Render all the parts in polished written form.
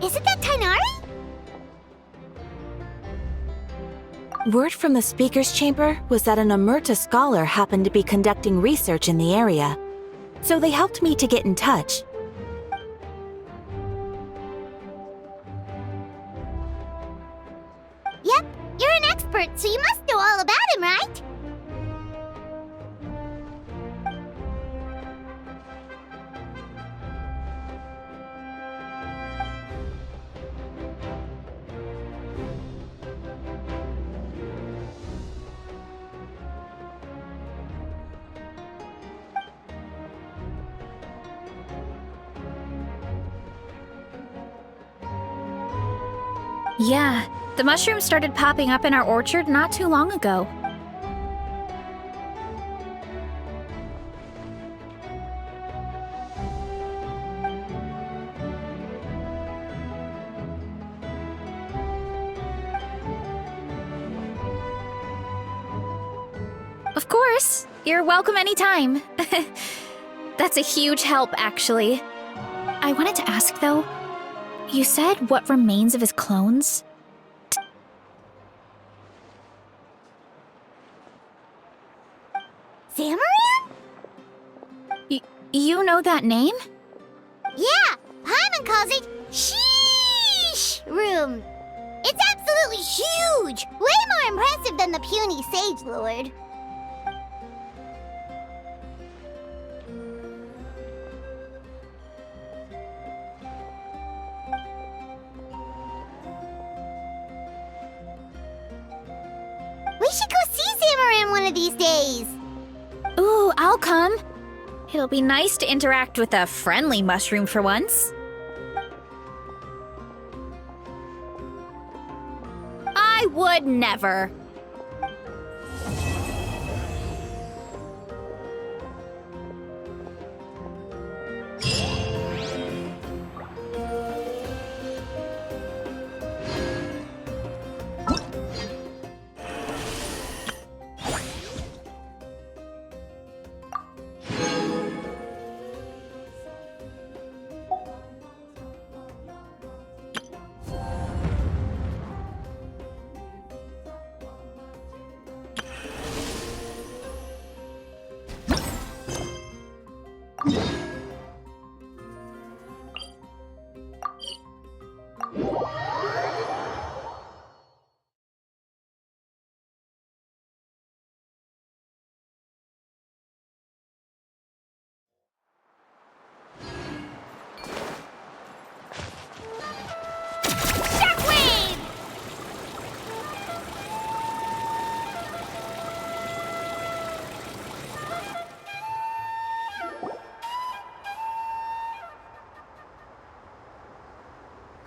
Isn't that Tainari? Word from the speaker's chamber was that an Amurta scholar happened to be conducting research in the area. So they helped me to get in touch. Yep, you're an expert, so you must know all about him, right? Yeah, the mushrooms started popping up in our orchard not too long ago. Of course, you're welcome anytime. That's a huge help, actually. I wanted to ask, though, you said what remains of his clones? Zamaran? You know that name? Yeah, Paimon calls it Sheesh Room. It's absolutely huge! Way more impressive than the puny Sage Lord. We should go see Zamaran one of these days. Ooh, I'll come. It'll be nice to interact with a friendly mushroom for once. I would never.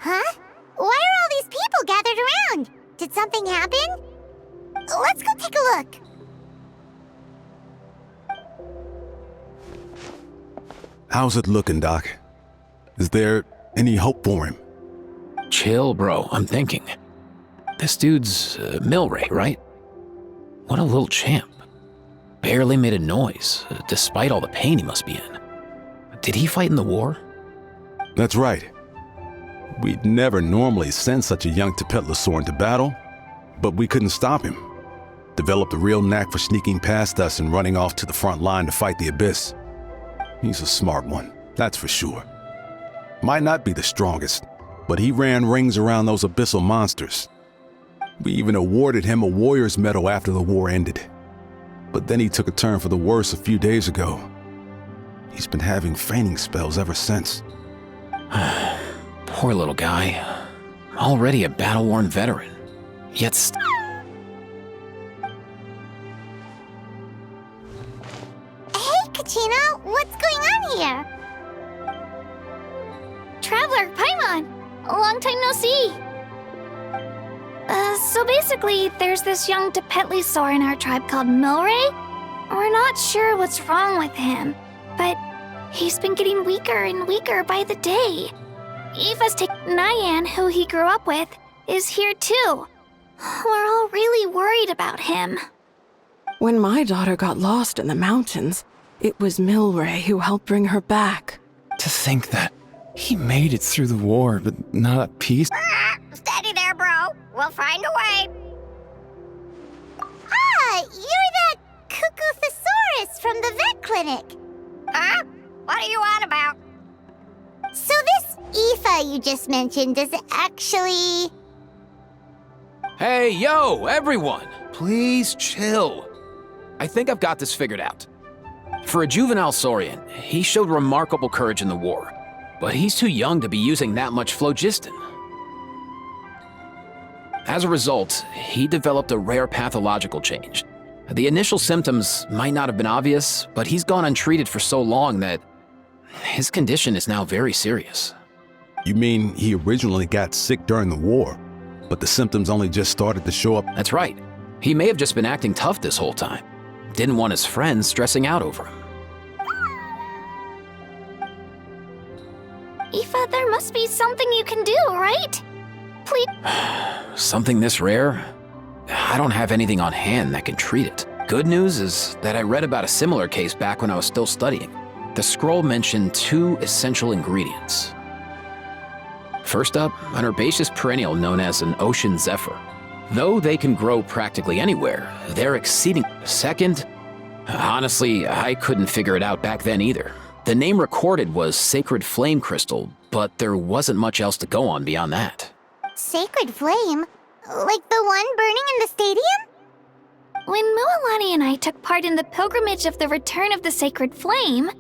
Huh? Why are all these people gathered around? Did something happen? Let's go take a look. How's it looking, Doc? Is there any hope for him? Chill, bro. I'm thinking. This dude's Milray, right? What a little champ. Barely made a noise, despite all the pain he must be in. Did he fight in the war? That's right. We'd never normally send such a young Tepetlosaur into battle, but we couldn't stop him. Developed a real knack for sneaking past us and running off to the front line to fight the Abyss. He's a smart one, that's for sure. Might not be the strongest, but he ran rings around those abyssal monsters. We even awarded him a Warrior's Medal after the war ended. But then he took a turn for the worse a few days ago. He's been having fainting spells ever since. Poor little guy. Already a battle-worn veteran. Yet Hey, Kachina, what's going on here? Traveler, Paimon! A long time no see! So basically, there's this young Tepetlosaur in our tribe called Milray. We're not sure what's wrong with him, but he's been getting weaker and weaker by the day. Eva's Nyan, who he grew up with, is here too. We're all really worried about him. When my daughter got lost in the mountains, it was Milray who helped bring her back. to think that He made it through the war, but not at peace. Steady there, bro. We'll find a way. Ah, you're that cuckoo thesaurus from the vet clinic. Huh? What are you on about? So this Aoife you just mentioned, does it actually... Hey, yo, everyone! Please chill. I think I've got this figured out. For a juvenile Saurian, he showed remarkable courage in the war, but he's too young to be using that much phlogiston. As a result, he developed a rare pathological change. The initial symptoms might not have been obvious, but he's gone untreated for so long that his condition is now very serious. You mean he originally got sick during the war, but the symptoms only just started to show up? That's right. He may have just been acting tough this whole time. Didn't want his friends stressing out over him. Aoife, there must be something you can do, right? Please. Something this rare? I don't have anything on hand that can treat it. Good news is that I read about a similar case back when I was still studying. The scroll mentioned 2 essential ingredients. First up, an herbaceous perennial known as an ocean zephyr. Though they can grow practically anywhere, they're exceeding... Second, honestly, I couldn't figure it out back then either. The name recorded was Sacred Flame Crystal, but there wasn't much else to go on beyond that. Sacred flame? Like the one burning in the stadium? When Mualani and I took part in the pilgrimage of the Return of the Sacred Flame,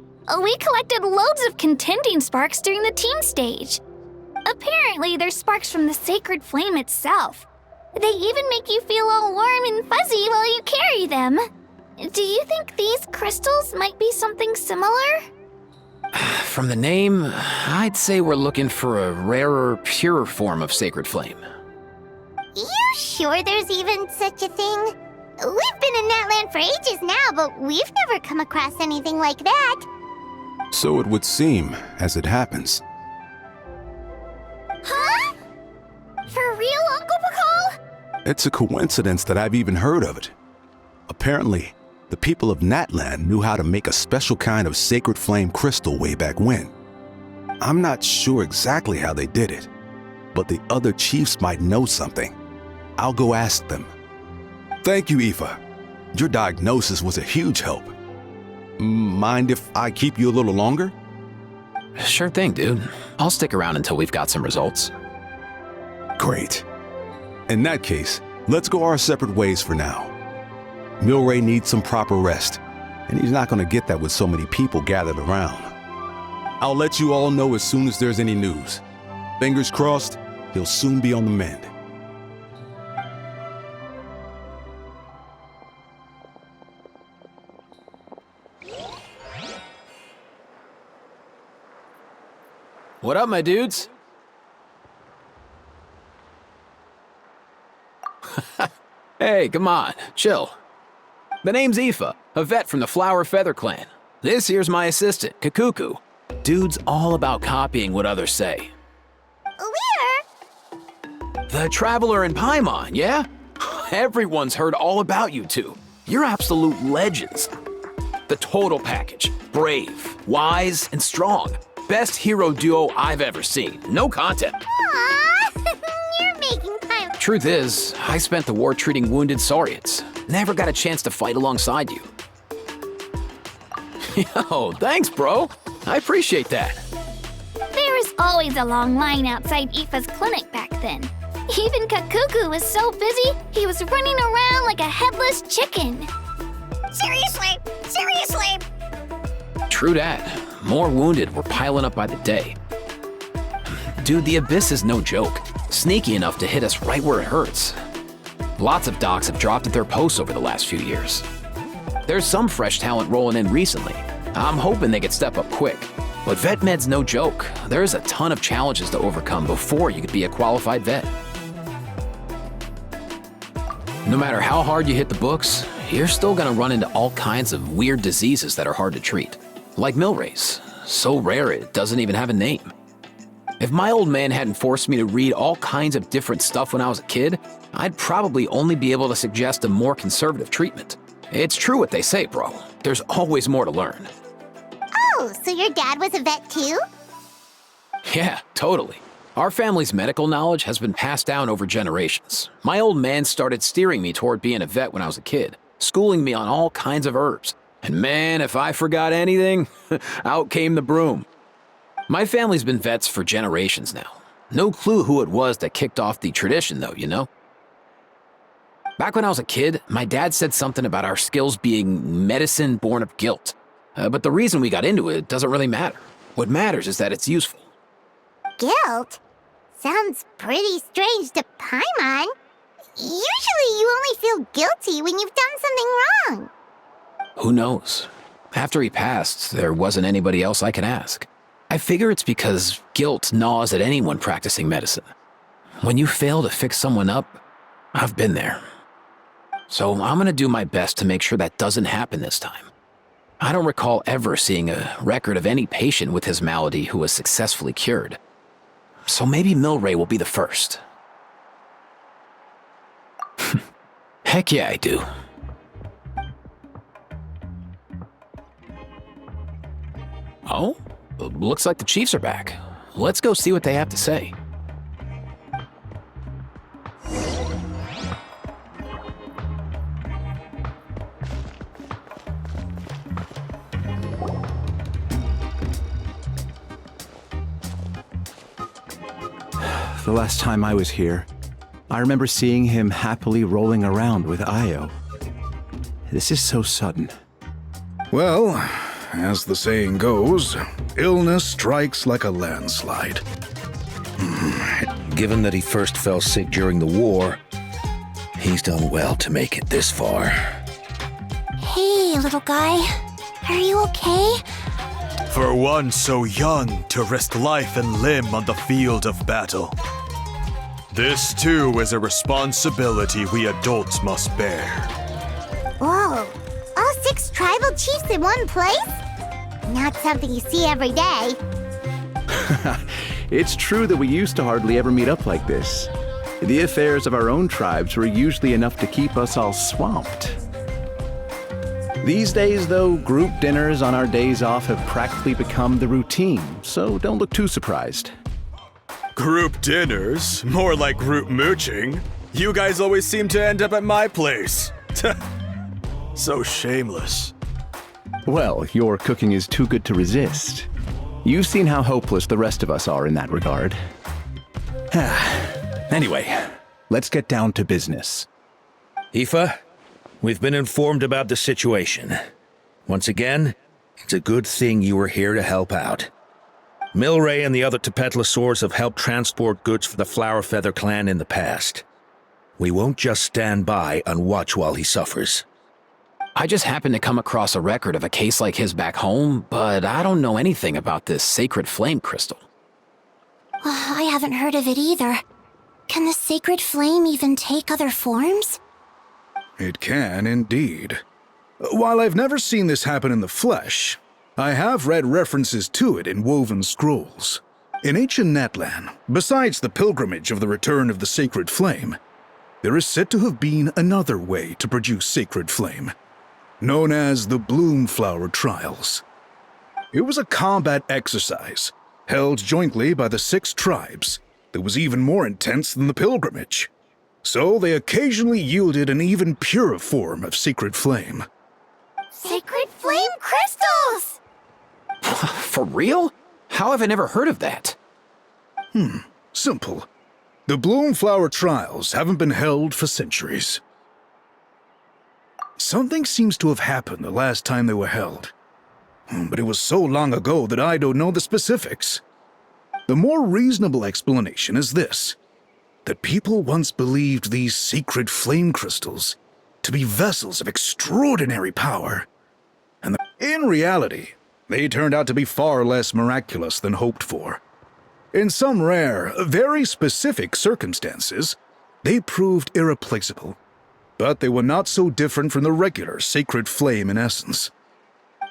we collected loads of contending sparks during the team stage. Apparently, they're sparks from the Sacred Flame itself. They even make you feel all warm and fuzzy while you carry them. Do you think these crystals might be something similar? From the name, I'd say we're looking for a rarer, purer form of Sacred Flame. You sure there's even such a thing? We've been in Natlan for ages now, but we've never come across anything like that. So it would seem, as it happens. Huh? For real, Uncle Bacall? It's a coincidence that I've even heard of it. Apparently, the people of Natlan knew how to make a special kind of sacred flame crystal way back when. I'm not sure exactly how they did it, but the other chiefs might know something. I'll go ask them. Thank you, Aoife. Your diagnosis was a huge help. Mind if I keep you a little longer? Sure thing, dude. I'll stick around until we've got some results. Great. In that case, let's go our separate ways for now. Milray needs some proper rest, and he's not going to get that with so many people gathered around. I'll let you all know as soon as there's any news. Fingers crossed, he'll soon be on the mend. What up, my dudes? Hey, come on, chill. The name's Aoife, a vet from the Flower Feather clan. This here's my assistant, Kakuku. Dude's all about copying what others say. We're... The Traveler and Paimon, yeah? Everyone's heard all about you two. You're absolute legends. The total package. Brave, wise, and strong. Best hero duo I've ever seen. No content. Aww, you're making time. Truth is, I spent the war treating wounded Saurians. Never got a chance to fight alongside you. Yo, thanks, bro. I appreciate that. There was always a long line outside Aoife's clinic back then. Even Kakuku was so busy, he was running around like a headless chicken. Seriously? Seriously? True that. More wounded were piling up by the day. Dude, the Abyss is no joke. Sneaky enough to hit us right where it hurts. Lots of docs have dropped at their posts over the last few years. There's some fresh talent rolling in recently. I'm hoping they could step up quick. But vet med's no joke. There's a ton of challenges to overcome before you could be a qualified vet. No matter how hard you hit the books, you're still gonna run into all kinds of weird diseases that are hard to treat. Like Milray's, so rare it doesn't even have a name. If my old man hadn't forced me to read all kinds of different stuff when I was a kid, I'd probably only be able to suggest a more conservative treatment. It's true what they say, bro. There's always more to learn. Oh, so your dad was a vet too? Yeah, totally. Our family's medical knowledge has been passed down over generations. My old man started steering me toward being a vet when I was a kid, schooling me on all kinds of herbs. And man, if I forgot anything, out came the broom. My family's been vets for generations now. No clue who it was that kicked off the tradition though, you know? Back when I was a kid, my dad said something about our skills being medicine born of guilt. But the reason we got into it doesn't really matter. What matters is that it's useful. Guilt? Sounds pretty strange to Paimon. Usually you only feel guilty when you've done something wrong. Who knows? After he passed, there wasn't anybody else I could ask. I figure it's because guilt gnaws at anyone practicing medicine. When you fail to fix someone up, I've been there. So I'm gonna do my best to make sure that doesn't happen this time. I don't recall ever seeing a record of any patient with his malady who was successfully cured. So maybe Milray will be the first. Heck yeah, I do. Oh, looks like the Chiefs are back. Let's go see what they have to say. The last time I was here, I remember seeing him happily rolling around with Io. This is so sudden. Well, as the saying goes, illness strikes like a landslide. Given that he first fell sick during the war, he's done well to make it this far. Hey, little guy. Are you okay? For one so young to risk life and limb on the field of battle. This too is a responsibility we adults must bear. Whoa. All 6 tribal chiefs in one place? Not something you see every day. It's true that we used to hardly ever meet up like this. The affairs of our own tribes were usually enough to keep us all swamped. These days, though, group dinners on our days off have practically become the routine, so don't look too surprised. Group dinners? More like group mooching. You guys always seem to end up at my place. So shameless. Well, your cooking is too good to resist. You've seen how hopeless the rest of us are in that regard. Anyway, let's get down to business. Aoife, we've been informed about the situation. Once again, it's a good thing you were here to help out. Milray and the other Tepetlosaurs have helped transport goods for the Flower Feather clan in the past. We won't just stand by and watch while he suffers. I just happened to come across a record of a case like his back home, but I don't know anything about this sacred flame crystal. I haven't heard of it either. Can the sacred flame even take other forms? It can indeed. While I've never seen this happen in the flesh, I have read references to it in woven scrolls. In ancient Natlan, besides the pilgrimage of the return of the sacred flame, there is said to have been another way to produce sacred flame, known as the Bloom Flower Trials. It was a combat exercise, held jointly by the 6 tribes, that was even more intense than the pilgrimage. So they occasionally yielded an even purer form of sacred flame. Sacred flame crystals! For real? How have I never heard of that? Simple. The Bloom Flower Trials haven't been held for centuries. Something seems to have happened the last time they were held. But it was so long ago that I don't know the specifics. The more reasonable explanation is this: that people once believed these sacred flame crystals to be vessels of extraordinary power. And in reality, they turned out to be far less miraculous than hoped for. In some rare, very specific circumstances, they proved irreplaceable. But they were not so different from the regular sacred flame in essence.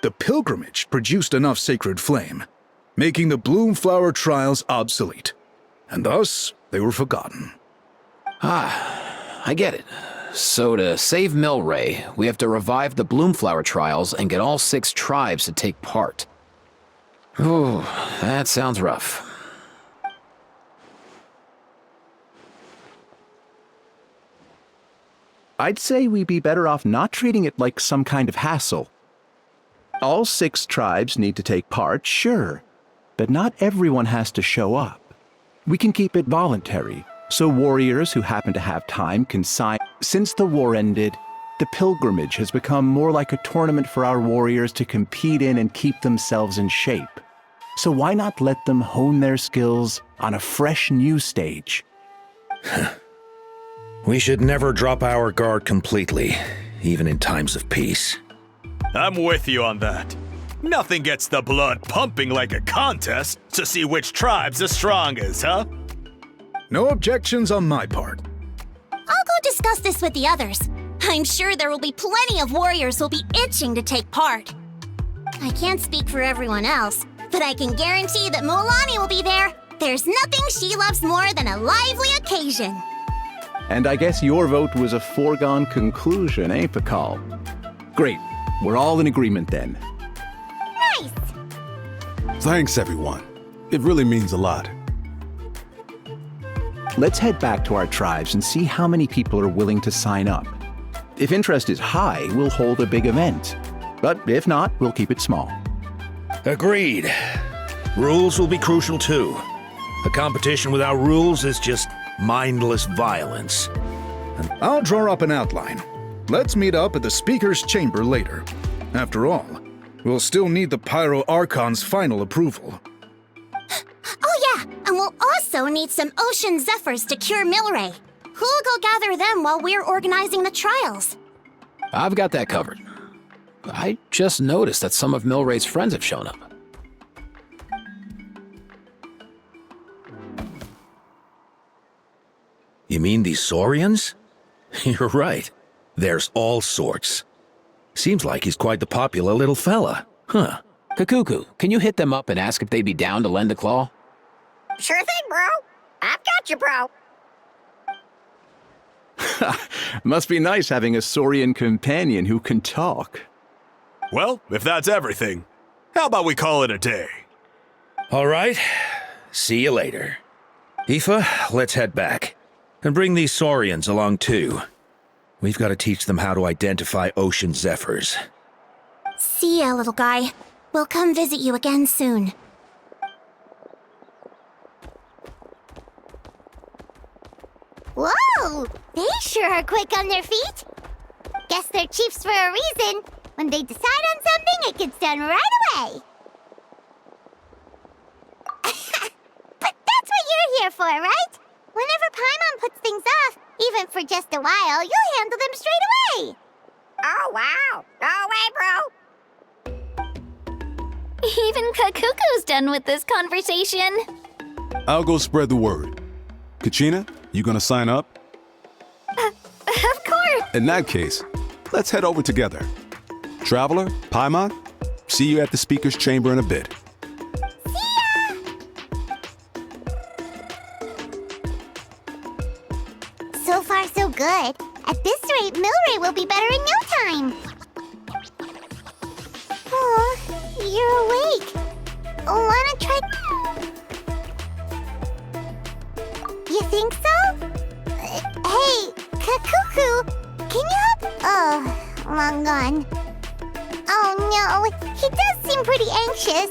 The pilgrimage produced enough sacred flame, making the Bloom Flower Trials obsolete, and thus they were forgotten. I get it. So to save Milray, we have to revive the Bloomflower Trials and get all 6 tribes to take part. Ooh, that sounds rough. I'd say we'd be better off not treating it like some kind of hassle. All 6 tribes need to take part, sure, but not everyone has to show up. We can keep it voluntary, so warriors who happen to have time can sign. Since the war ended, the pilgrimage has become more like a tournament for our warriors to compete in and keep themselves in shape. So why not let them hone their skills on a fresh new stage? We should never drop our guard completely, even in times of peace. I'm with you on that. Nothing gets the blood pumping like a contest to see which tribe's the strongest, huh? No objections on my part. I'll go discuss this with the others. I'm sure there will be plenty of warriors who'll be itching to take part. I can't speak for everyone else, but I can guarantee that Mulani will be there. There's nothing she loves more than a lively occasion. And I guess your vote was a foregone conclusion, eh, Pakal? Great. We're all in agreement then. Nice! Thanks, everyone. It really means a lot. Let's head back to our tribes and see how many people are willing to sign up. If interest is high, we'll hold a big event. But if not, we'll keep it small. Agreed. Rules will be crucial too. A competition without rules is just mindless violence. I'll draw up an outline. Let's meet up at the Speaker's Chamber later. After all, we'll still need the Pyro Archon's final approval. Oh yeah, and we'll also need some Ocean Zephyrs to cure Milray. Who'll go gather them while we're organizing the trials? I've got that covered. I just noticed that some of Milray's friends have shown up. You mean these Saurians? You're right. There's all sorts. Seems like he's quite the popular little fella. Huh. Kakuku, can you hit them up and ask if they'd be down to lend a claw? Sure thing, bro. I've got you, bro. Must be nice having a Saurian companion who can talk. Well, if that's everything, how about we call it a day? All right. See you later. Aoife, let's head back. And bring these Saurians along too. We've got to teach them how to identify ocean zephyrs. See ya, little guy. We'll come visit you again soon. Whoa! They sure are quick on their feet. Guess they're chiefs for a reason. When they decide on something, it gets done right away. But that's what you're here for, right? Whenever Paimon puts things off, even for just a while, you'll handle them straight away. Oh, wow. Go away, bro. Even Kakuku's done with this conversation. I'll go spread the word. Kachina, you gonna sign up? Of course. In that case, let's head over together. Traveler, Paimon, see you at the Speaker's Chamber in a bit. So far, so good. At this rate, Milray will be better in no time. Oh, you're awake. Wanna try... You think so? Hey, Kakuku, can you help? Oh, long gone. Oh no, he does seem pretty anxious.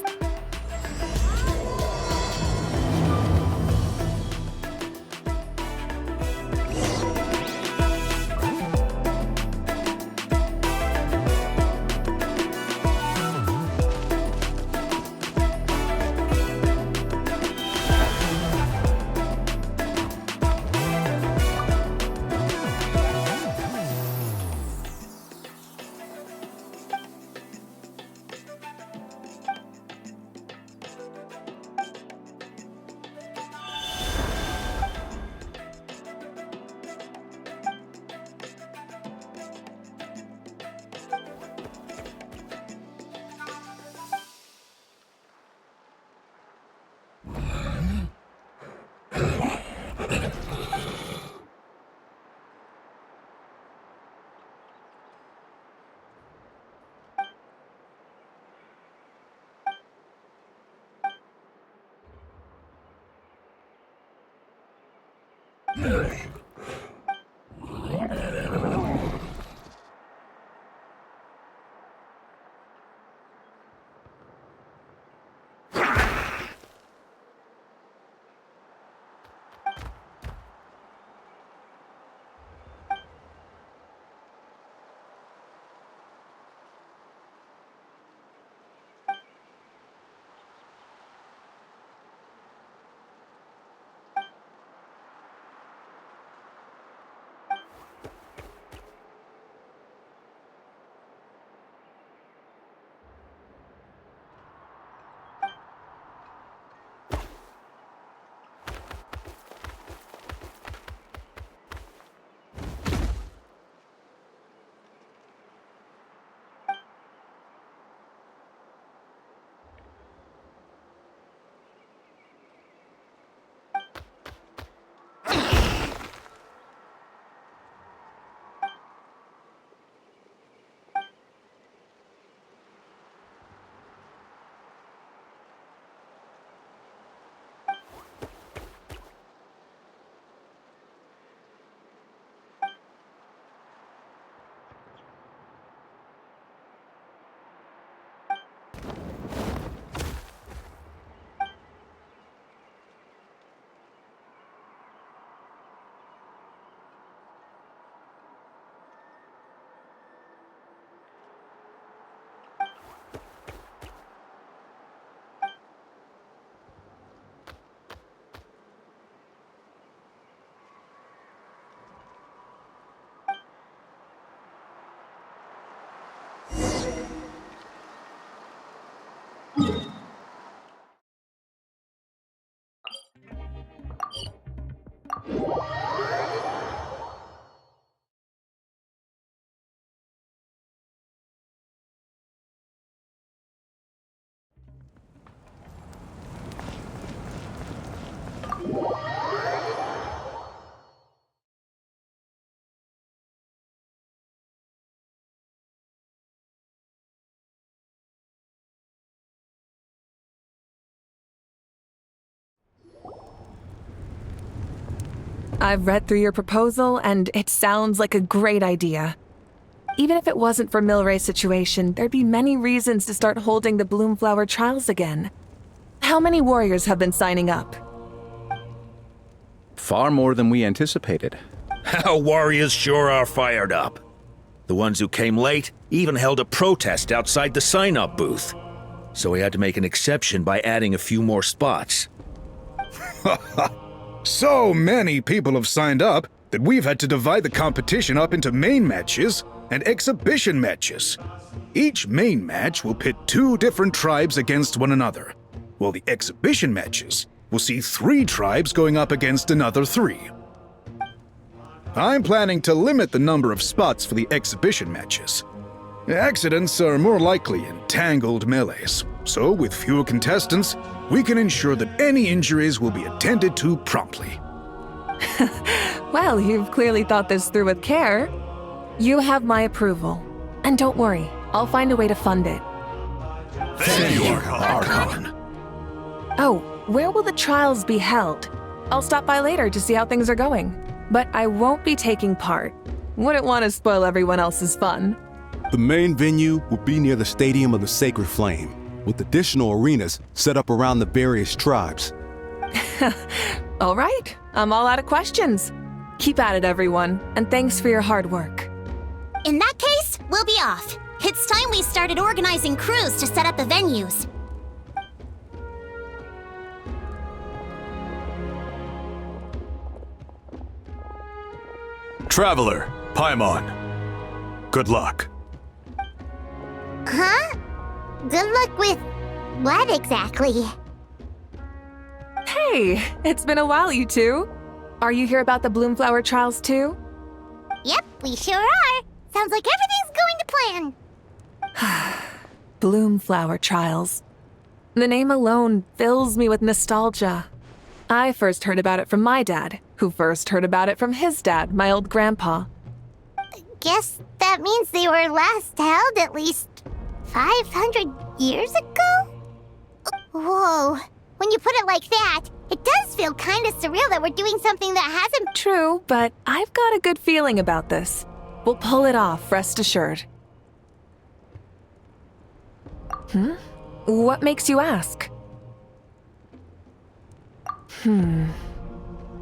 I've read through your proposal, and it sounds like a great idea. Even if it wasn't for Milray's situation, there'd be many reasons to start holding the Bloomflower trials again. How many warriors have been signing up? Far more than we anticipated. Our warriors sure are fired up. The ones who came late even held a protest outside the sign-up booth. So we had to make an exception by adding a few more spots. So many people have signed up that we've had to divide the competition up into main matches and exhibition matches. Each main match will pit 2 different tribes against one another, while the exhibition matches will see 3 tribes going up against another 3. I'm planning to limit the number of spots for the exhibition matches. Accidents are more likely in tangled melees, so with fewer contestants, we can ensure that any injuries will be attended to promptly. Well, you've clearly thought this through with care. You have my approval. And don't worry, I'll find a way to fund it. Thank you, Archon. Oh, where will the trials be held? I'll stop by later to see how things are going. But I won't be taking part. Wouldn't want to spoil everyone else's fun. The main venue will be near the Stadium of the Sacred Flame, with additional arenas set up around the various tribes. All right, I'm all out of questions. Keep at it, everyone, and thanks for your hard work. In that case, we'll be off. It's time we started organizing crews to set up the venues. Traveler, Paimon. Good luck. Huh? Good luck with what exactly? Hey, it's been a while, you two. Are you here about the Bloomflower trials too? Yep, we sure are. Sounds like everything's going to plan. Bloomflower trials. The name alone fills me with nostalgia. I first heard about it from my dad, who first heard about it from his dad, my old grandpa. Guess that means they were last held at least 500 years ago? Whoa, when you put it like that, it does feel kind of surreal that we're doing something that hasn't... True, but I've got a good feeling about this. We'll pull it off, rest assured. What makes you ask?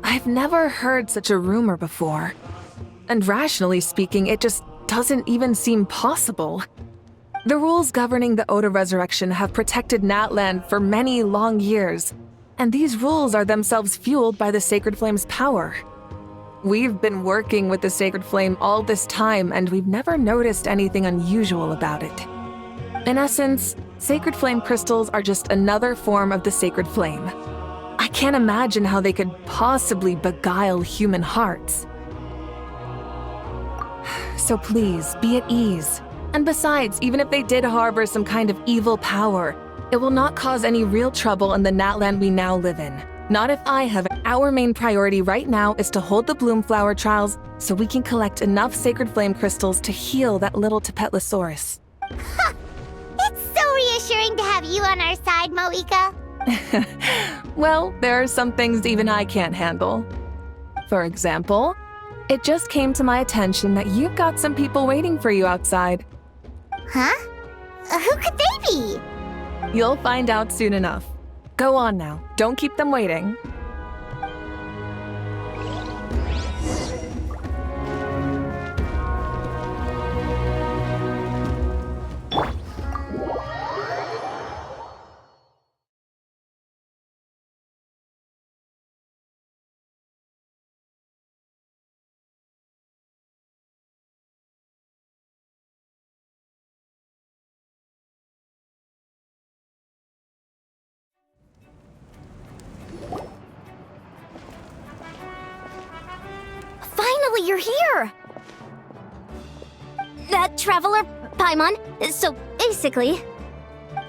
I've never heard such a rumor before. And rationally speaking, it just doesn't even seem possible. The rules governing the Oda resurrection have protected Natlan for many long years, and these rules are themselves fueled by the Sacred Flame's power. We've been working with the Sacred Flame all this time, and we've never noticed anything unusual about it. In essence, Sacred Flame crystals are just another form of the Sacred Flame. I can't imagine how they could possibly beguile human hearts. So please, be at ease. And besides, even if they did harbor some kind of evil power, it will not cause any real trouble in the Natlan we now live in. Not if I have it. Our main priority right now is to hold the Bloomflower trials so we can collect enough Sacred Flame crystals to heal that little Tepetlosaurus. Ha! It's so reassuring to have you on our side, Moika. Well, there are some things even I can't handle. For example, it just came to my attention that you've got some people waiting for you outside. Huh? Who could they be? You'll find out soon enough. Go on now, don't keep them waiting. finally you're here! Traveler Paimon, so basically...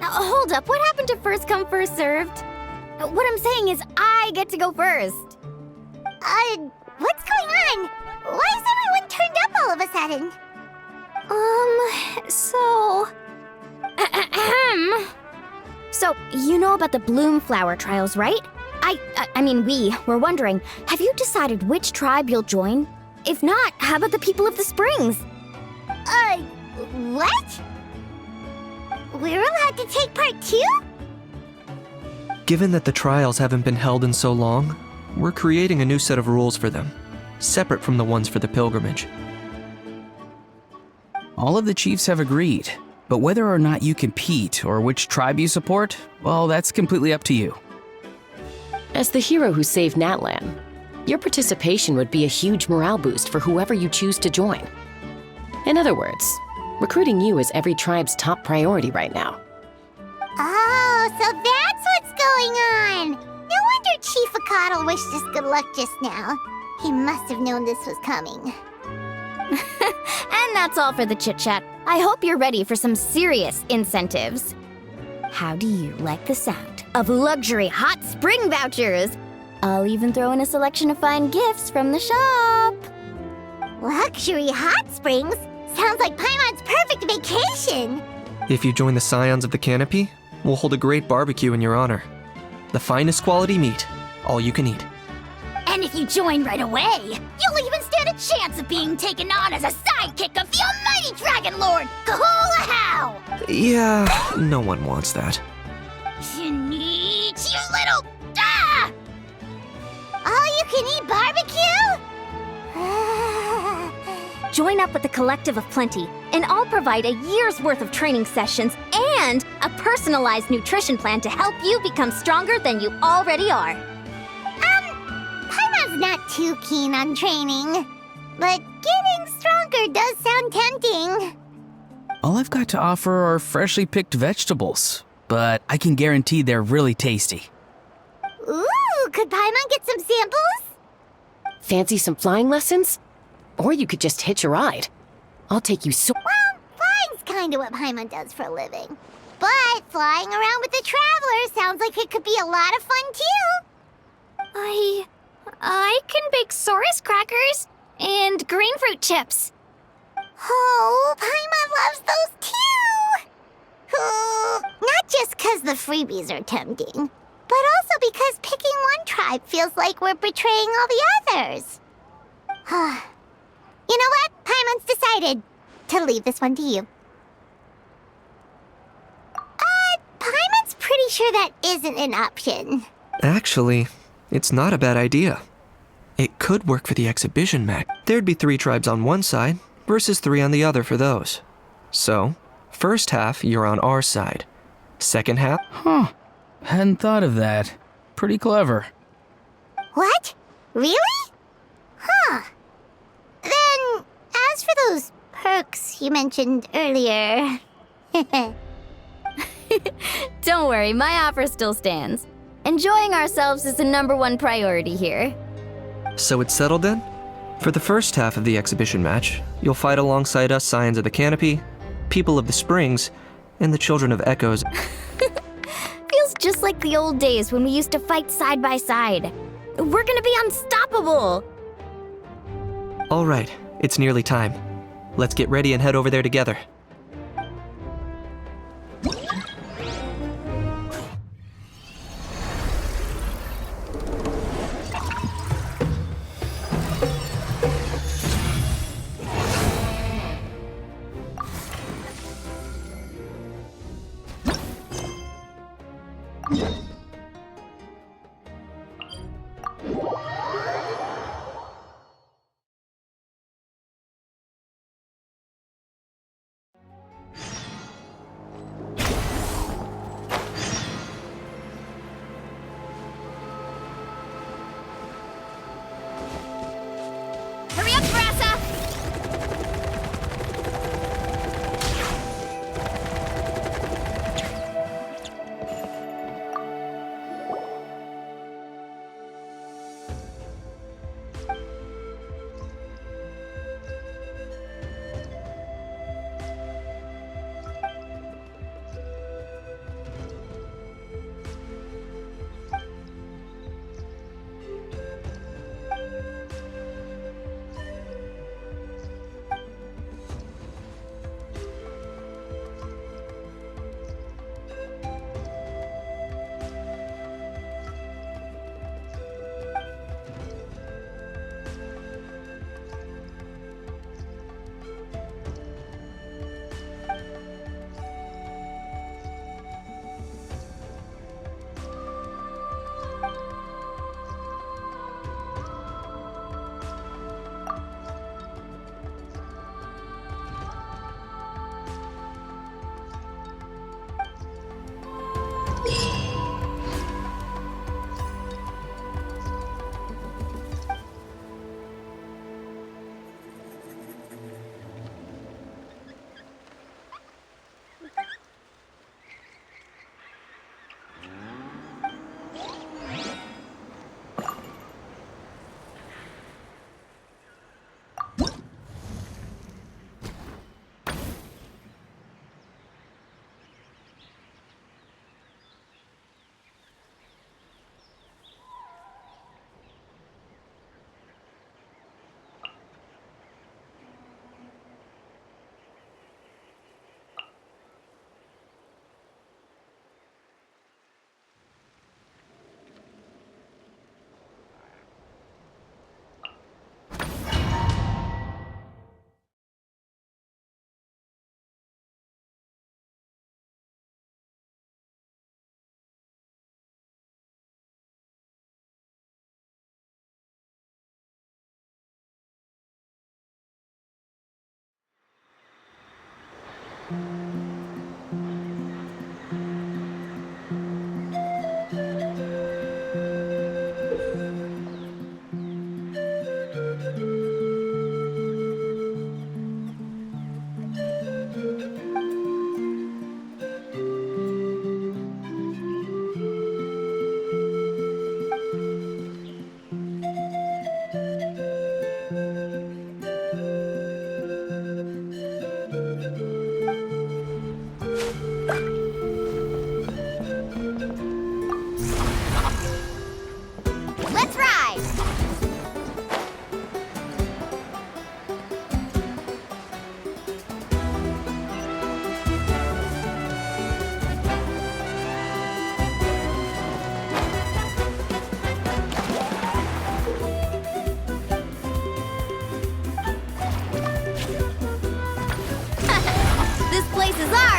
hold up, what happened to first come, first served? What I'm saying is I get to go first. What's going on? Why is everyone turned up all of a sudden? So, you know about the bloom flower trials, right? I mean, we were wondering, have you decided which tribe you'll join? If not, how about the people of the springs? What? We're allowed to take part too? Given that the trials haven't been held in so long, we're creating a new set of rules for them, separate from the ones for the pilgrimage. All of the chiefs have agreed, but whether or not you compete or which tribe you support, well, that's completely up to you. As the hero who saved Natlan, your participation would be a huge morale boost for whoever you choose to join. In other words, recruiting you is every tribe's top priority right now. Oh, so that's what's going on! No wonder Chief Akatl wished us good luck just now. He must have known this was coming. And that's all for the chit-chat. I hope you're ready for some serious incentives. How do you like the sound of luxury hot spring vouchers? I'll even throw in a selection of fine gifts from the shop. Luxury hot springs? Sounds like Paimon's perfect vacation! If you join the Scions of the Canopy, we'll hold a great barbecue in your honor. The finest quality meat, all you can eat. And if you join right away, you'll even stand a chance of being taken on as a sidekick of the almighty Dragon Lord, Kahula! Yeah, no one wants that. You little... Ah! All-you-can-eat barbecue? Join up with the Collective of Plenty, and I'll provide a year's worth of training sessions and a personalized nutrition plan to help you become stronger than you already are. Paimon's not too keen on training, but getting stronger does sound tempting. All I've got to offer are freshly picked vegetables, but I can guarantee they're really tasty. Ooh, could Paimon get some samples? Fancy some flying lessons? Or you could just hitch a ride. I'll take you so— Well, flying's kinda what Paimon does for a living. But flying around with the Traveler sounds like it could be a lot of fun too. I can bake Saurus crackers and green fruit chips. Oh, Paimon loves those too! Not just 'cause the freebies are tempting, but also because picking one tribe feels like we're betraying all the others. You know what? Paimon's decided to leave this one to you. Paimon's pretty sure that isn't an option. Actually, it's not a bad idea. It could work for the exhibition match. There'd be 3 tribes on one side versus 3 on the other for those. So, first half, you're on our side. Second half? Huh. Hadn't thought of that. Pretty clever. What? Really? Huh. Then, as for those perks you mentioned earlier... Don't worry, my offer still stands. Enjoying ourselves is the #1 priority here. So it's settled then? For the first half of the exhibition match, you'll fight alongside us Scions of the Canopy, People of the Springs, and the Children of Echoes. Feels just like the old days when we used to fight side by side. We're gonna be unstoppable! All right, it's nearly time. Let's get ready and head over there together. Hurry up, Brassa!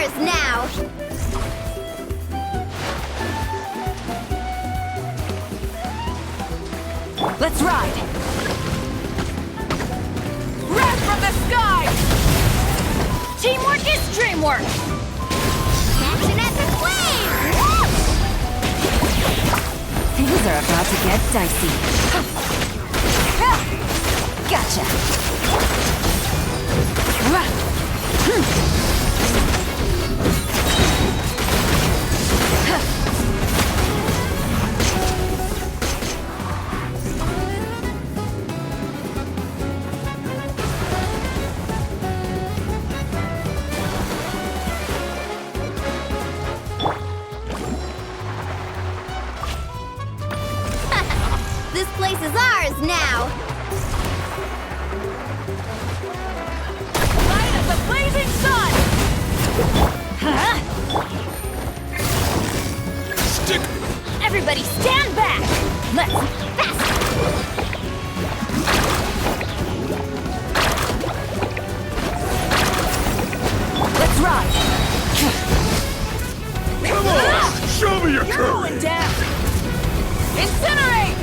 ours now! Let's ride! Red from the sky! Teamwork is dreamwork! Action at the flame! Things are about to get dicey. Gotcha. This place is ours now! Light of the blazing sun! Stick! Everybody stand back! Let's faster! Let's ride! Come on! Show me your You're courage! going down! Incinerate!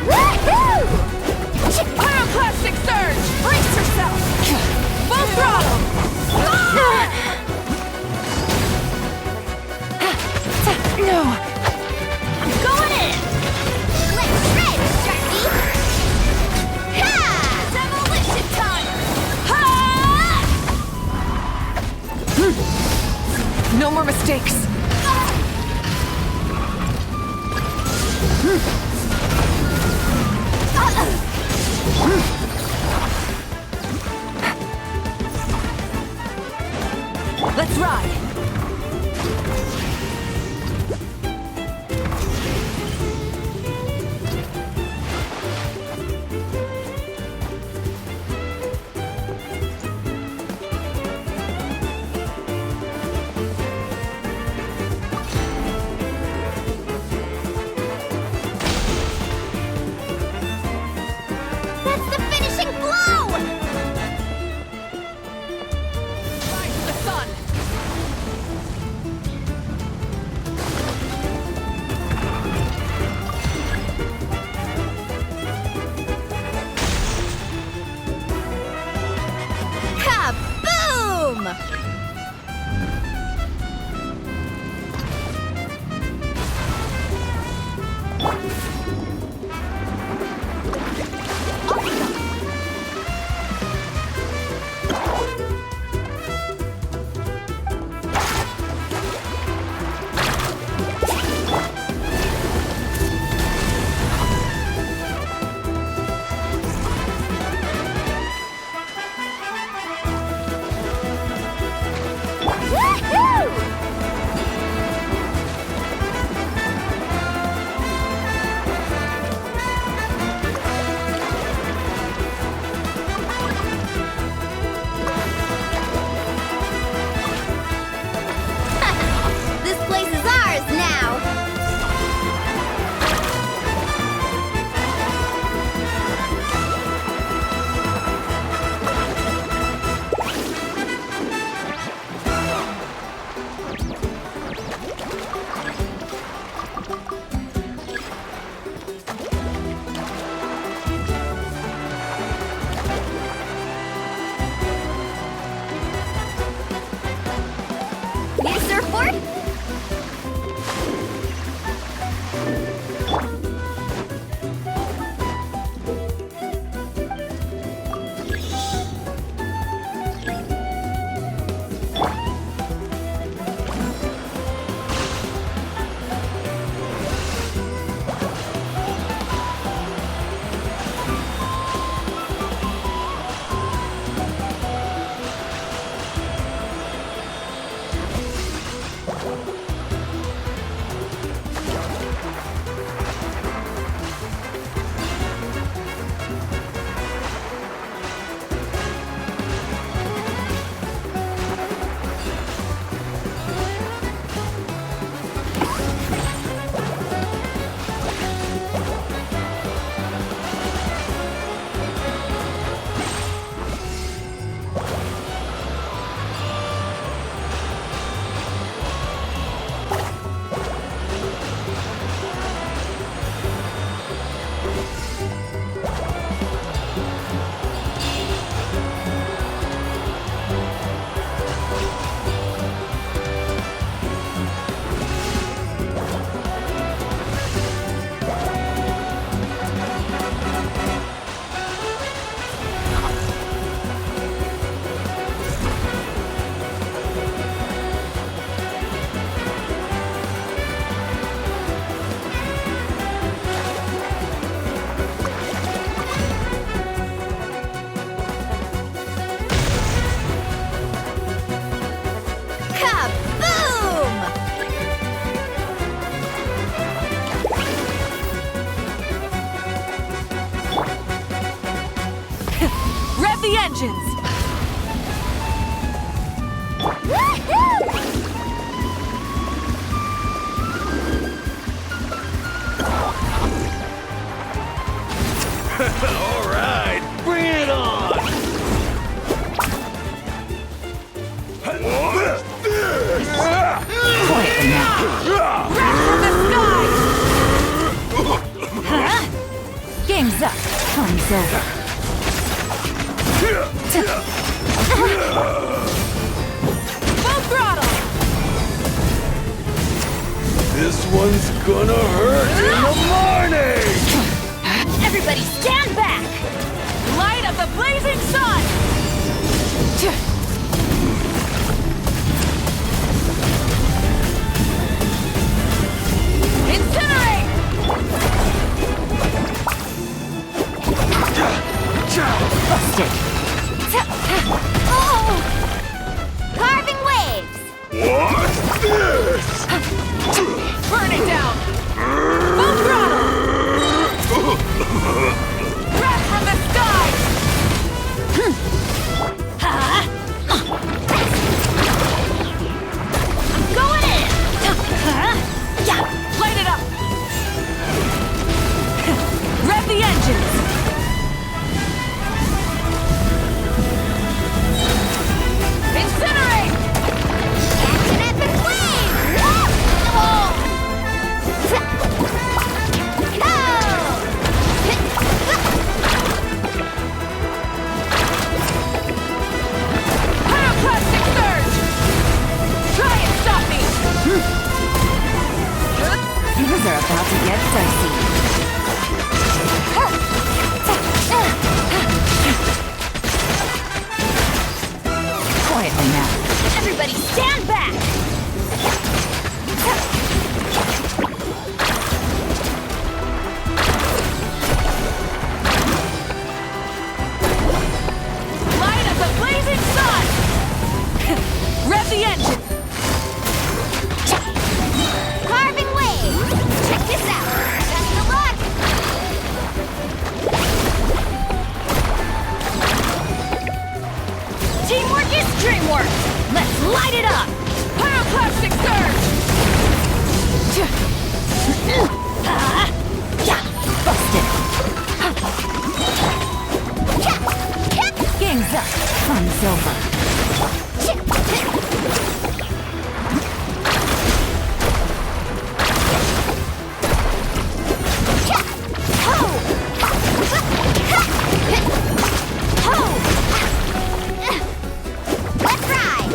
Woohoo! Pyroclastic surge! Brace yourself! Full throttle! No! I'm going in! Let's shred, Sharky! Ha! Demolition time! No more mistakes! Let's ride! That's the finishing blow! Rise to the sun! Kaboom! Woohoo! This place is ours now! Need a surfboard? engines! All right, bring it on! Quietly now. Wrath from the sky! Game's up. Fun's over. Full throttle! This one's gonna hurt in the morning! Everybody stand back! Light of the blazing sun! Incinerate! Busted. Oh! Carving waves! What's this? Burn it down! Full throttle! Wrath from the sky! I'm going in! Light it up! Rev the engines! Incinerate! Catch an epic wave! Oh! Go! Pyroclastic surge! Try and stop me! Things are about to get dicey. Quietly now. Everybody stand back! Light of the blazing sun! Rev the engine! Carving waves! Check this out! Best of luck! Teamwork is dreamwork! Let's light it up! Pyroclastic surge! Busted. Game's up. Fun's over. Let's ride!